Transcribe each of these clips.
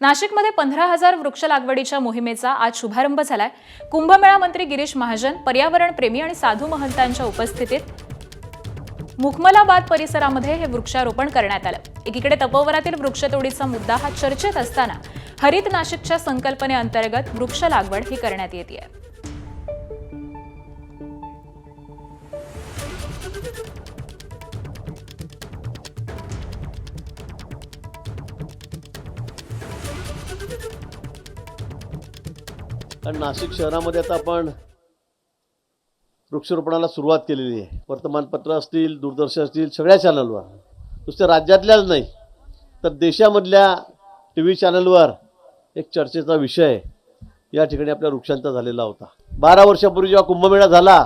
नाशिकमध्ये 15,000 वृक्ष लागवडीच्या मोहिमेचा आज शुभारंभ झालाय। कुंभमेळा मंत्री गिरीश महाजन, पर्यावरण प्रेमी आणि साधू महंतांच्या उपस्थितीत मुखमलाबाद परिसरामध्ये हे वृक्षारोपण करण्यात आलं। एकीकडे तपोवनातील वृक्षतोडीचा मुद्दा हा चर्चेत असताना हरित नाशिकच्या संकल्पनेअंतर्गत वृक्ष लागवड ही करण्यात येते। कारण नाशिक शहरामध्ये आता आपण वृक्षारोपणाला सुरुवात केलेली आहे। वर्तमानपत्र असतील, दूरदर्शन असतील, सगळ्या चॅनलवर, नुसत्या राज्यातल्याच नाही तर देशामधल्या टीव्ही चॅनलवर एक चर्चेचा विषय या ठिकाणी आपल्या वृक्षांचा झालेला होता। 12 वर्षापूर्वी जेव्हा कुंभमेळा झाला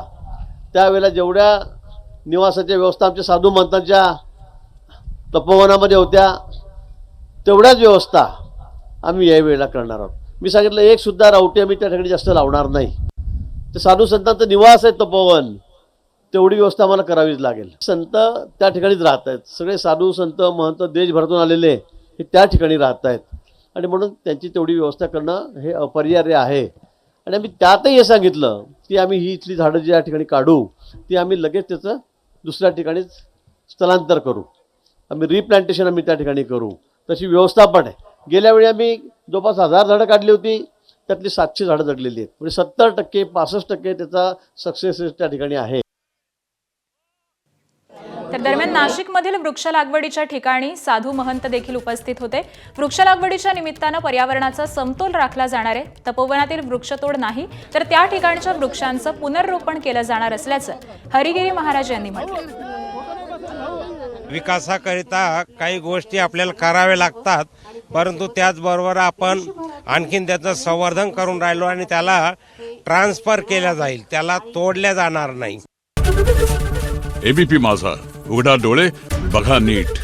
त्यावेळेला जेवढ्या निवासाच्या व्यवस्था आमच्या साधू महंतांच्या तपोवनामध्ये होत्या तेवढ्याच व्यवस्था आम्ही या वेळेला करणार आहोत। मी सांगितलं एक सुद्धा रावटी आम्ही त्या ठिकाणी जास्त लावणार नाही। ते साधू संतांचं निवास आहे तपोवन, तेवढी व्यवस्था आम्हाला करावीच लागेल। संत त्या ठिकाणीच राहत आहेत, सगळे साधू संत महंत देशभरातून आलेले हे त्या ठिकाणी राहत आहेत आणि म्हणून त्यांची तेवढी व्यवस्था करणं हे अपरिहार्य आहे। आणि आम्ही त्यातही हे सांगितलं की आम्ही ही इथली झाडं जी या ठिकाणी काढू ती आम्ही लगेच त्याचं दुसऱ्या ठिकाणीच स्थलांतर करू, आम्ही रिप्लांटेशन आम्ही त्या ठिकाणी करू, तशी व्यवस्था पण आहे। गेल्या वेळी आम्ही जवळपास 1000 झाडं काढली होती, त्यातली 700 झाडं जगलेली आहेत, म्हणजे 70% 65% त्याचा सक्सेस त्या ठिकाणी आहे। तर दरम्यान नाशिकमधील वृक्ष लागवडीच्या ठिकाणी साधू महंत देखील उपस्थित होते। वृक्ष लागवडीच्या निमित्तानं पर्यावरणाचा समतोल राखला जाणार आहे। तपोवनातील वृक्षतोड नाही तर त्या ठिकाणच्या वृक्षांचं पुनर्रोपण केलं जाणार असल्याचं हरिगिरी महाराज यांनी म्हटलं। विकासाकरिता काही गोष्टी आपल्याला कराव्या लागतात, परंतु त्याचबरोबर आपण आणखीन त्याचं संवर्धन करून राहिलो आणि त्याला ट्रान्सफर केलं जाईल, त्याला तोडल्या जाणार नाही। एबीपी माझा, उघडा डोळे बघा नीट।